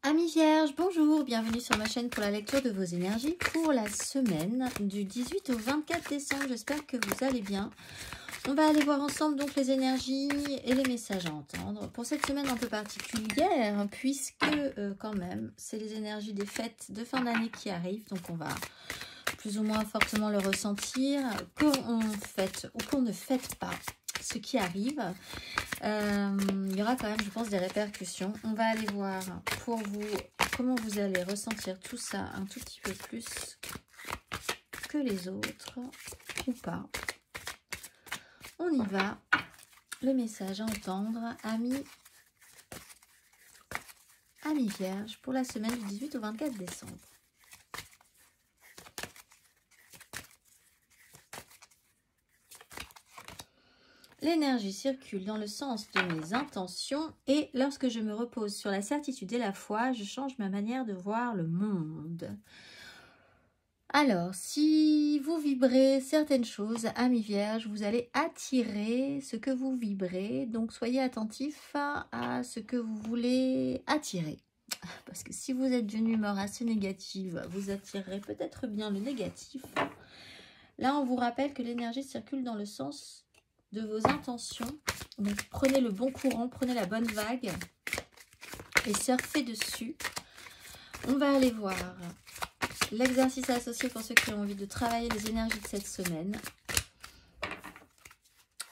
Amis Vierges, bonjour, bienvenue sur ma chaîne pour la lecture de vos énergies pour la semaine du 18 au 24 décembre. J'espère que vous allez bien. On va aller voir ensemble donc les énergies et les messages à entendre pour cette semaine un peu particulière puisque quand même c'est les énergies des fêtes de fin d'année qui arrivent, donc on va plus ou moins fortement le ressentir, qu'on fête ou qu'on ne fête pas ce qui arrive. Il y aura quand même, je pense, des répercussions. On va aller voir pour vous comment vous allez ressentir tout ça un tout petit peu plus que les autres ou pas. On y va. Le message à entendre, amis Vierges, pour la semaine du 18 au 24 décembre. L'énergie circule dans le sens de mes intentions et lorsque je me repose sur la certitude et la foi, je change ma manière de voir le monde. Alors, si vous vibrez certaines choses, amis Vierges, vous allez attirer ce que vous vibrez. Donc, soyez attentifs à ce que vous voulez attirer. Parce que si vous êtes d'une humeur assez négative, vous attirerez peut-être bien le négatif. Là, on vous rappelle que l'énergie circule dans le sens de vos intentions. Donc prenez le bon courant, prenez la bonne vague et surfez dessus. On va aller voir l'exercice associé pour ceux qui ont envie de travailler les énergies de cette semaine.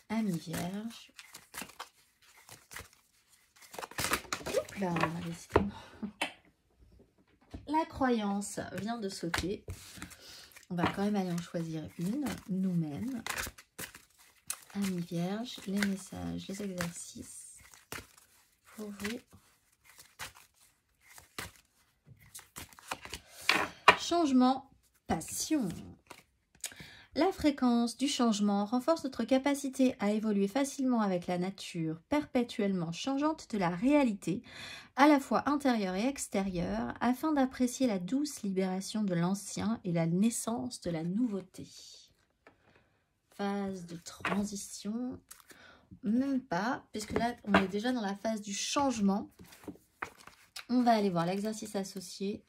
Amis Vierges. Hop là, décidément. La croyance vient de sauter. On va quand même aller en choisir une, nous-mêmes. Amis Vierges, les messages, les exercices pour vous. Changement, passion. La fréquence du changement renforce notre capacité à évoluer facilement avec la nature perpétuellement changeante de la réalité, à la fois intérieure et extérieure, afin d'apprécier la douce libération de l'ancien et la naissance de la nouveauté. Phase de transition, même pas, puisque là on est déjà dans la phase du changement. On va aller voir l'exercice associé.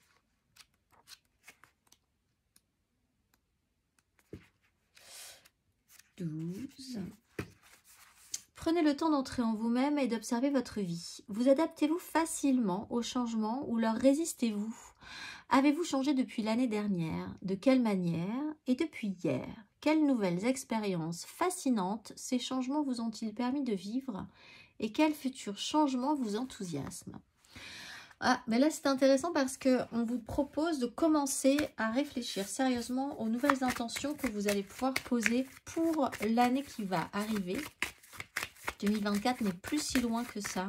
Prenez le temps d'entrer en vous-même et d'observer votre vie. Vous adaptez-vous facilement aux changements ou leur résistez-vous? Avez-vous changé depuis l'année dernière? De quelle manière? Et depuis hier? Quelles nouvelles expériences fascinantes ces changements vous ont-ils permis de vivre? Et quels futurs changements vous enthousiasment? Ah, mais là c'est intéressant parce qu'on vous propose de commencer à réfléchir sérieusement aux nouvelles intentions que vous allez pouvoir poser pour l'année qui va arriver. 2024 n'est plus si loin que ça.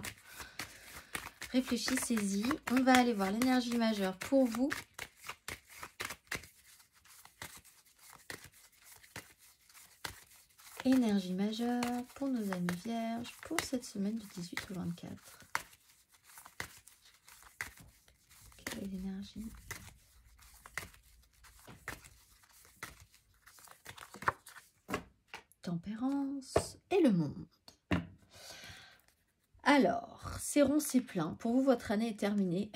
Réfléchissez-y. On va aller voir l'énergie majeure pour vous. Énergie majeure pour nos amis Vierges pour cette semaine du 18 au 24. Quelle est l'énergie? Tempérance et le monde. Alors, c'est rond, c'est plein. Pour vous, votre année est terminée.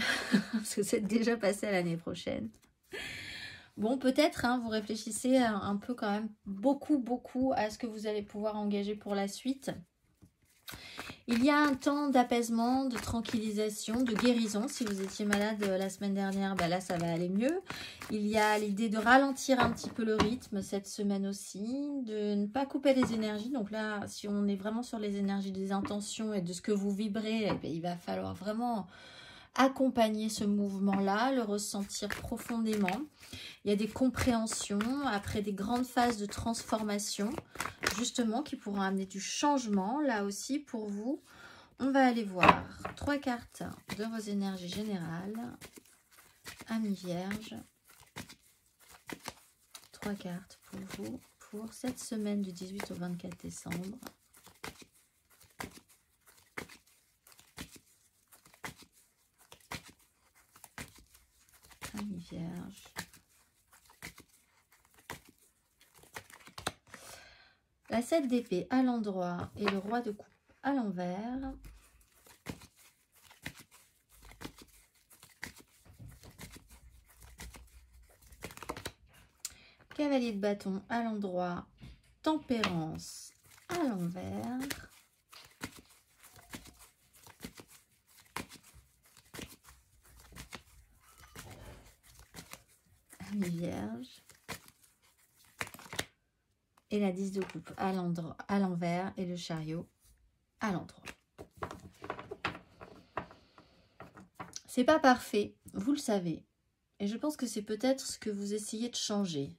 Parce que c'est déjà passé à l'année prochaine. Bon, peut-être, hein, vous réfléchissez un peu quand même beaucoup à ce que vous allez pouvoir engager pour la suite. Il y a un temps d'apaisement, de tranquillisation, de guérison. Si vous étiez malade la semaine dernière, ben là, ça va aller mieux. Il y a l'idée de ralentir un petit peu le rythme cette semaine aussi, de ne pas couper les énergies. Donc là, si on est vraiment sur les énergies des intentions et de ce que vous vibrez, eh bien, il va falloir vraiment accompagner ce mouvement-là, le ressentir profondément. Il y a des compréhensions après des grandes phases de transformation, justement, qui pourront amener du changement, là aussi, pour vous. On va aller voir 3 cartes de vos énergies générales. Amis Vierges. 3 cartes pour vous, pour cette semaine du 18 au 24 décembre. Amis Vierges. La 7 d'épée à l'endroit et le roi de coupe à l'envers. cavalier de bâton à l'endroit, tempérance à l'envers. Ami Vierge. Et la 10 de coupe à l'envers et le chariot à l'endroit. C'est pas parfait, vous le savez. Et je pense que c'est peut-être ce que vous essayez de changer.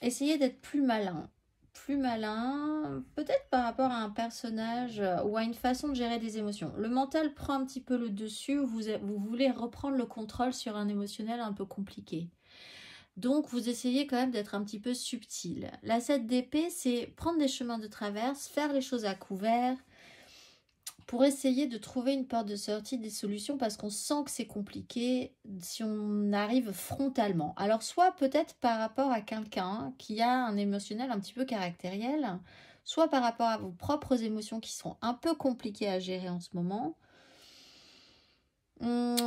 Essayez d'être plus malin. Plus malin, peut-être par rapport à un personnage ou à une façon de gérer des émotions. Le mental prend un petit peu le dessus, vous voulez reprendre le contrôle sur un émotionnel un peu compliqué. Donc, vous essayez quand même d'être un petit peu subtil. La 7 d'épée, c'est prendre des chemins de traverse, faire les choses à couvert, pour essayer de trouver une porte de sortie, des solutions, parce qu'on sent que c'est compliqué si on arrive frontalement. Alors, soit peut-être par rapport à quelqu'un qui a un émotionnel un petit peu caractériel, soit par rapport à vos propres émotions qui sont un peu compliquées à gérer en ce moment,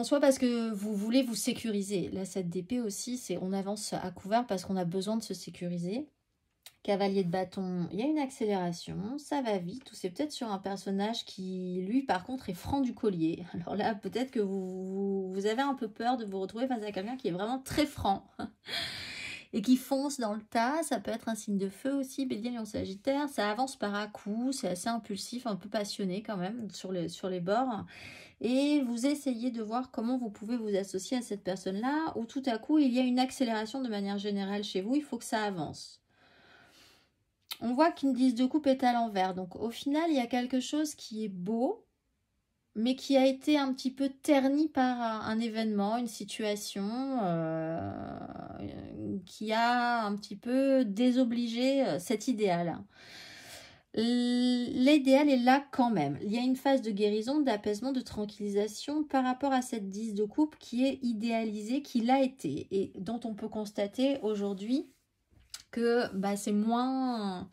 soit parce que vous voulez vous sécuriser. La 7 d'épée aussi, c'est on avance à couvert parce qu'on a besoin de se sécuriser. Cavalier de bâton, il y a une accélération, ça va vite, ou c'est peut-être sur un personnage qui, lui, par contre, est franc du collier. Alors là, peut-être que vous avez un peu peur de vous retrouver face à quelqu'un qui est vraiment très franc et qui fonce dans le tas. Ça peut être un signe de feu aussi, Bélier, Lion, Sagittaire. Ça avance par à-coups, c'est assez impulsif, un peu passionné quand même sur les bords. Et vous essayez de voir comment vous pouvez vous associer à cette personne-là, où tout à coup, il y a une accélération de manière générale chez vous, il faut que ça avance. On voit qu'une 10 de coupe est à l'envers. Donc, au final, il y a quelque chose qui est beau, mais qui a été un petit peu terni par un événement, une situation qui a un petit peu désobligé cet idéal. L'idéal est là quand même. Il y a une phase de guérison, d'apaisement, de tranquillisation par rapport à cette 10 de coupe qui est idéalisée, qui l'a été, et dont on peut constater aujourd'hui que c'est moins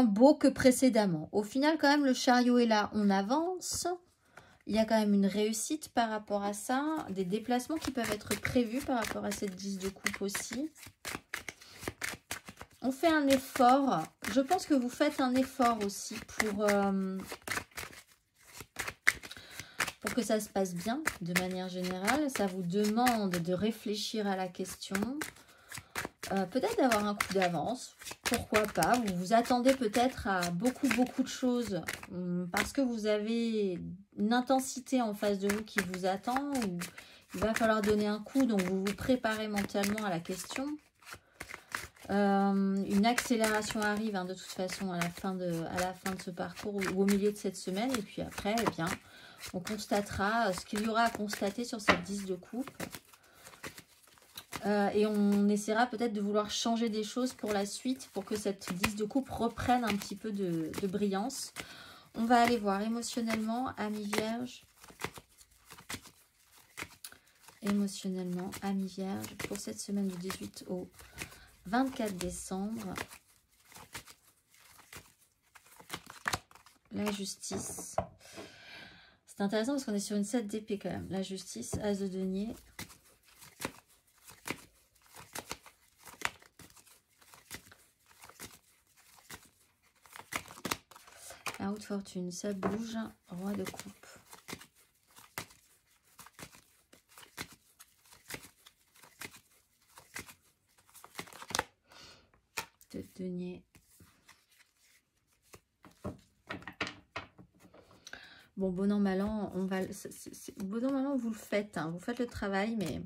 beau que précédemment. Au final, quand même, le chariot est là, on avance. Il y a quand même une réussite par rapport à ça, des déplacements qui peuvent être prévus par rapport à cette 10 de coupe aussi. On fait un effort. Je pense que vous faites un effort aussi pour que ça se passe bien de manière générale. Ça vous demande de réfléchir à la question. Peut-être d'avoir un coup d'avance, pourquoi pas. Vous vous attendez peut-être à beaucoup de choses parce que vous avez une intensité en face de vous qui vous attend, ou il va falloir donner un coup, donc vous vous préparez mentalement à la question. Une accélération arrive de toute façon à la fin de ce parcours ou au milieu de cette semaine, et puis après, eh bien, on constatera ce qu'il y aura à constater sur cette 10 de coupe. Et on essaiera peut-être de vouloir changer des choses pour la suite, pour que cette 10 de coupe reprenne un petit peu de brillance. On va aller voir émotionnellement, Ami Vierge. Émotionnellement, Ami Vierge, pour cette semaine du 18 au 24 décembre. La justice. C'est intéressant parce qu'on est sur une 7 d'épée quand même. La justice, As de denier. La haute fortune, ça bouge. Roi de coupe. De denier. Bon, bon an, mal an, on va... Bon an, mal an, vous le faites. Vous faites le travail, mais...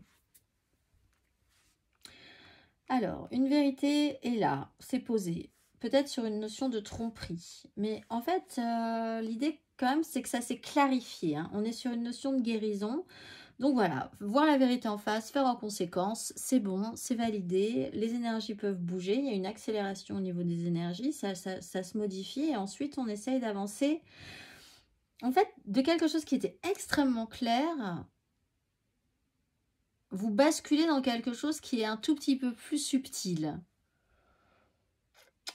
Alors, une vérité est là. C'est posé. Peut-être sur une notion de tromperie. Mais en fait, l'idée quand même, c'est que ça s'est clarifié. On est sur une notion de guérison. Donc voilà, voir la vérité en face, faire en conséquence, c'est bon, c'est validé. Les énergies peuvent bouger. Il y a une accélération au niveau des énergies. Ça se modifie. Et ensuite, on essaye d'avancer. En fait, de quelque chose qui était extrêmement clair, vous basculez dans quelque chose qui est un tout petit peu plus subtil.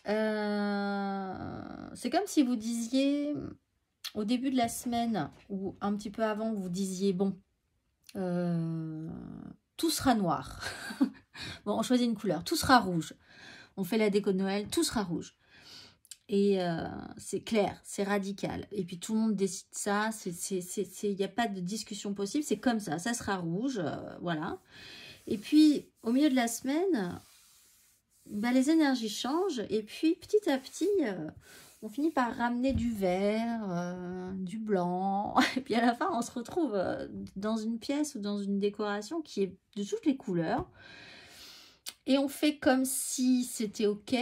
C'est comme si vous disiez, au début de la semaine, ou un petit peu avant, vous disiez, bon, tout sera noir. Bon, on choisit une couleur, tout sera rouge. On fait la déco de Noël, tout sera rouge. Et c'est clair, c'est radical. Et puis tout le monde décide ça, il n'y a pas de discussion possible, c'est comme ça sera rouge, voilà. Et puis au milieu de la semaine, bah, les énergies changent et puis petit à petit, on finit par ramener du vert, du blanc. Et puis à la fin, on se retrouve dans une pièce ou dans une décoration qui est de toutes les couleurs. Et on fait comme si c'était OK.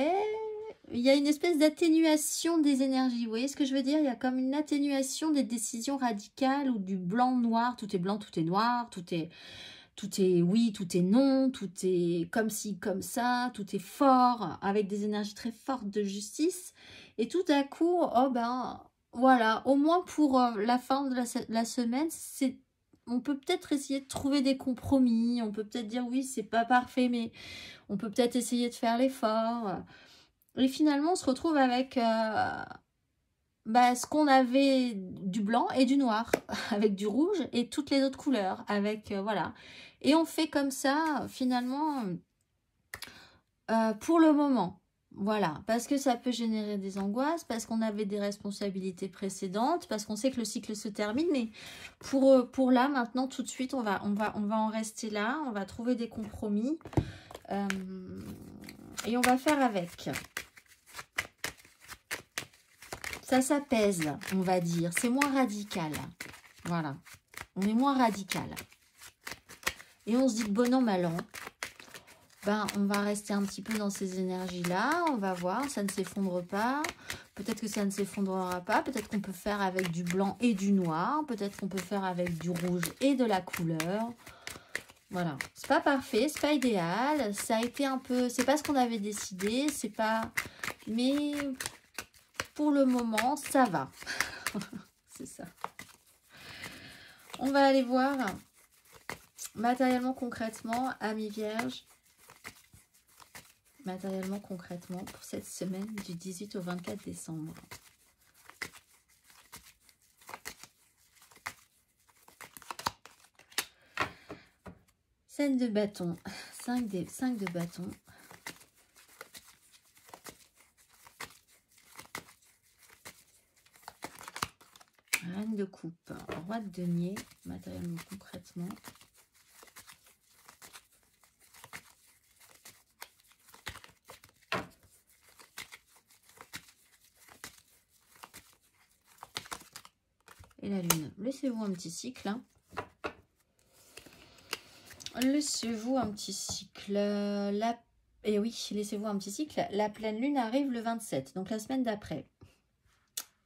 Il y a une espèce d'atténuation des énergies. Vous voyez ce que je veux dire? Il y a comme une atténuation des décisions radicales ou du blanc-noir. Tout est blanc, tout est noir, tout est oui, tout est non, tout est comme ci, comme ça, tout est fort, avec des énergies très fortes de justice. Et tout à coup, oh ben, voilà, au moins pour la fin de la semaine, on peut peut-être essayer de trouver des compromis, on peut peut-être dire oui, c'est pas parfait, mais on peut peut-être essayer de faire l'effort. Et finalement, on se retrouve avec ce qu'on avait du blanc et du noir, avec du rouge et toutes les autres couleurs, avec voilà. Et on fait comme ça, finalement, pour le moment. Voilà, parce que ça peut générer des angoisses, parce qu'on avait des responsabilités précédentes, parce qu'on sait que le cycle se termine, mais pour là, maintenant, tout de suite, on va en rester là, on va trouver des compromis, et on va faire avec. Ça s'apaise, on va dire, c'est moins radical, voilà, on est moins radical. Et on se dit que bon an, mal an, ben, on va rester un petit peu dans ces énergies-là, on va voir, ça ne s'effondre pas, peut-être que ça ne s'effondrera pas, peut-être qu'on peut faire avec du blanc et du noir, peut-être qu'on peut faire avec du rouge et de la couleur. Voilà, c'est pas parfait, c'est pas idéal, ça a été un peu, c'est pas ce qu'on avait décidé, c'est pas, mais pour le moment, ça va. C'est ça. On va aller voir matériellement, concrètement, amis vierges, matériellement, concrètement, pour cette semaine du 18 au 24 décembre. Scène de bâton, 5 de bâton. Reine de coupe, roi de denier, matériellement, concrètement. Et la lune. Laissez-vous un petit cycle. Hein. Laissez-vous un petit cycle. Et oui, laissez-vous un petit cycle. La pleine lune arrive le 27, donc la semaine d'après.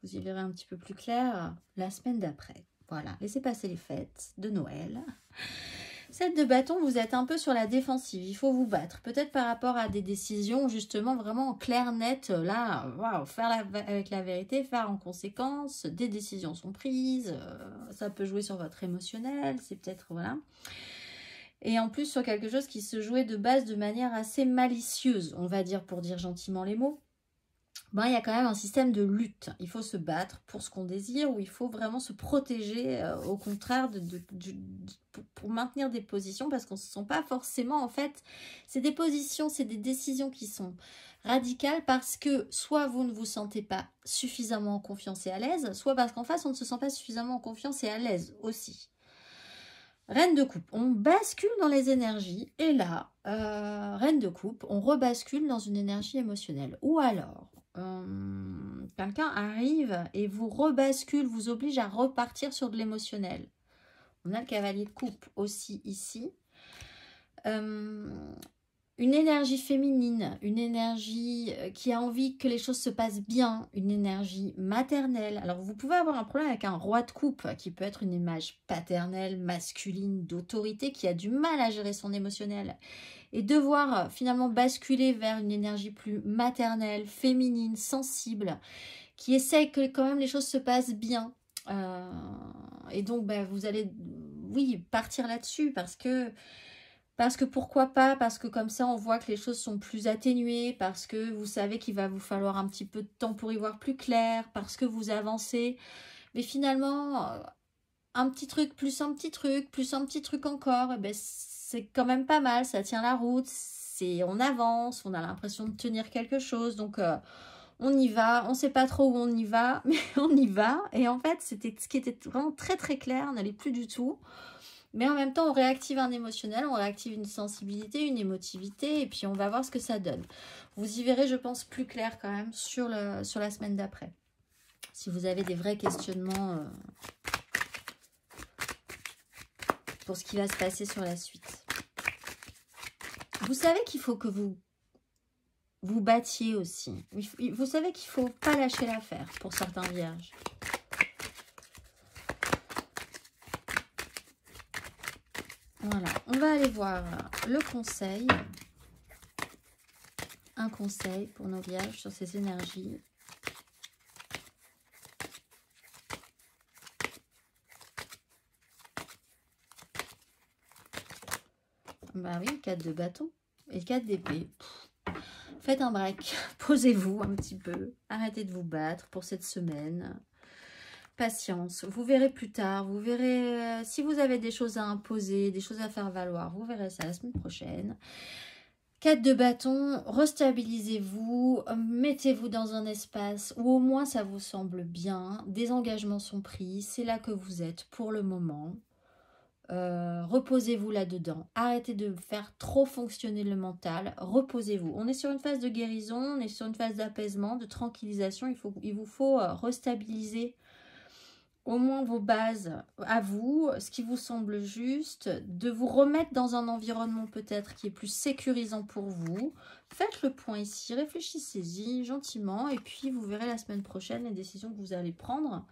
Vous y verrez un petit peu plus clair la semaine d'après. Voilà, laissez passer les fêtes de Noël. 7 de bâton, vous êtes un peu sur la défensive. Il faut vous battre. Peut-être par rapport à des décisions justement vraiment claires, nettes. Là, waouh, faire avec la vérité, faire en conséquence. Des décisions sont prises. Ça peut jouer sur votre émotionnel. C'est peut-être, voilà. Et en plus sur quelque chose qui se jouait de base de manière assez malicieuse, on va dire, pour dire gentiment les mots. Ben, il y a quand même un système de lutte. Il faut se battre pour ce qu'on désire ou il faut vraiment se protéger, au contraire, pour maintenir des positions parce qu'on ne se sent pas forcément, en fait, c'est des positions, c'est des décisions qui sont radicales parce que soit vous ne vous sentez pas suffisamment en confiance et à l'aise, soit parce qu'en face, on ne se sent pas suffisamment en confiance et à l'aise aussi. Reine de coupe, on bascule dans les énergies et là, reine de coupe, on rebascule dans une énergie émotionnelle. Ou alors, quelqu'un arrive et vous rebascule, vous oblige à repartir sur de l'émotionnel. On a le cavalier de coupe aussi ici. Une énergie féminine, une énergie qui a envie que les choses se passent bien, une énergie maternelle. Alors vous pouvez avoir un problème avec un roi de coupe qui peut être une image paternelle, masculine, d'autorité, qui a du mal à gérer son émotionnel et devoir finalement basculer vers une énergie plus maternelle, féminine, sensible, qui essaye que quand même les choses se passent bien. Et donc vous allez, oui, partir là-dessus parce que pourquoi pas, parce que comme ça on voit que les choses sont plus atténuées, parce que vous savez qu'il va vous falloir un petit peu de temps pour y voir plus clair, parce que vous avancez. Mais finalement, un petit truc, plus un petit truc, plus un petit truc encore, et ben c'est quand même pas mal, ça tient la route, on avance, on a l'impression de tenir quelque chose, donc on y va, on sait pas trop où on y va, mais on y va, et en fait, c'était ce qui était vraiment très très clair, on n'allait plus du tout, mais en même temps, on réactive un émotionnel, on réactive une sensibilité, une émotivité, et puis on va voir ce que ça donne. Vous y verrez, je pense, plus clair quand même sur la semaine d'après. Si vous avez des vrais questionnements pour ce qui va se passer sur la suite. Vous savez qu'il faut que vous battiez aussi. Vous savez qu'il ne faut pas lâcher l'affaire pour certains vierges. Voilà, on va aller voir le conseil. Un conseil pour nos vierges sur ces énergies. Bah oui, 4 de bâton et 4 d'épée. Faites un break, posez-vous un petit peu, arrêtez de vous battre pour cette semaine. Patience, vous verrez plus tard, vous verrez si vous avez des choses à imposer, des choses à faire valoir, vous verrez ça la semaine prochaine. 4 de bâton, restabilisez-vous, mettez-vous dans un espace où au moins ça vous semble bien, des engagements sont pris, c'est là que vous êtes pour le moment. Reposez-vous là-dedans, arrêtez de faire trop fonctionner le mental, reposez-vous. On est sur une phase de guérison, on est sur une phase d'apaisement, de tranquillisation, il vous faut restabiliser au moins vos bases à vous, ce qui vous semble juste, de vous remettre dans un environnement peut-être qui est plus sécurisant pour vous. Faites le point ici, réfléchissez-y gentiment et puis vous verrez la semaine prochaine les décisions que vous allez prendre.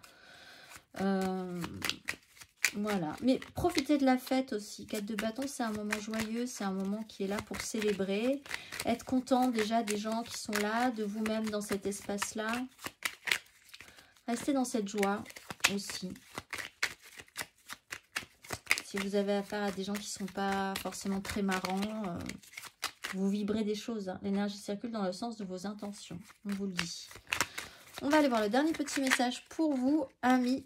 Voilà, mais profitez de la fête aussi. 4 de bâton, c'est un moment joyeux, c'est un moment qui est là pour célébrer. Être content déjà des gens qui sont là, de vous-même dans cet espace-là. Restez dans cette joie aussi. Si vous avez affaire à des gens qui ne sont pas forcément très marrants, vous vibrez des choses. Hein. L'énergie circule dans le sens de vos intentions, on vous le dit. On va aller voir le dernier petit message pour vous, amis.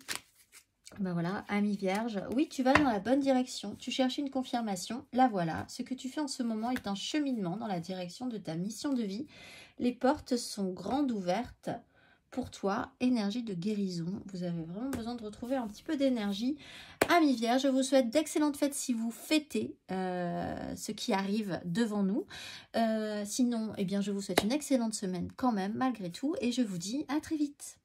Ben voilà, ami vierge, oui, tu vas dans la bonne direction, tu cherches une confirmation, la voilà. Ce que tu fais en ce moment est un cheminement dans la direction de ta mission de vie. Les portes sont grandes ouvertes pour toi, énergie de guérison. Vous avez vraiment besoin de retrouver un petit peu d'énergie. Ami vierge, je vous souhaite d'excellentes fêtes si vous fêtez ce qui arrive devant nous. Sinon, eh bien, je vous souhaite une excellente semaine quand même, malgré tout, et je vous dis à très vite.